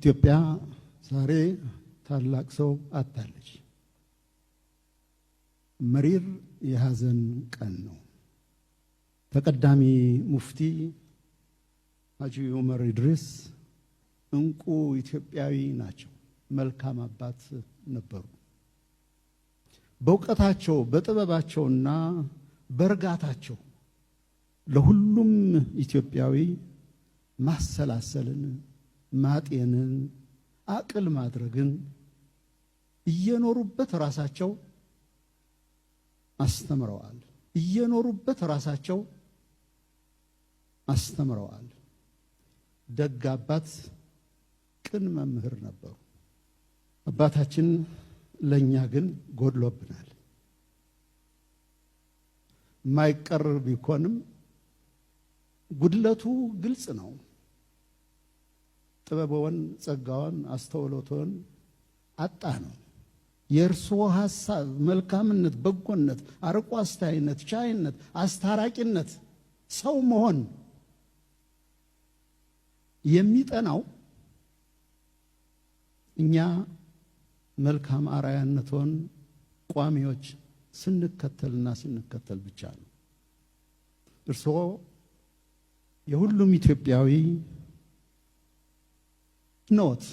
ኢትዮጵያ ዛሬ ታላቅ ሰው አጣለች። መሪር የሐዘን ቀን ነው። ተቀዳሚ ሙፍቲ ሐጂ ዑመር ኢድሪስ እንቁ ኢትዮጵያዊ ናቸው። መልካም አባት ነበሩ። በእውቀታቸው በጥበባቸውና በእርጋታቸው ለሁሉም ኢትዮጵያዊ ማሰላሰልን፣ ማጤንን፣ አቅል ማድረግን እየኖሩበት ራሳቸው አስተምረዋል። ደግ አባት፣ ቅን መምህር ነበሩ። አባታችን ለኛ ግን ጎድሎብናል። ማይቀር ቢኮንም ጉድለቱ ግልጽ ነው። ጥበበውን፣ ጸጋውን፣ አስተውሎቱን አጣ ነው። የእርስዎ ሐሳብ፣ መልካምነት፣ በጎነት፣ አርቆ አስተዋይነት፣ ቻይነት፣ አስታራቂነት፣ ሰው መሆን የሚጠናው እኛ መልካም አርአያነቶን ቋሚዎች ስንከተል ብቻ ነው። እርስዎ የሁሉም ኢትዮጵያዊ ነዎት።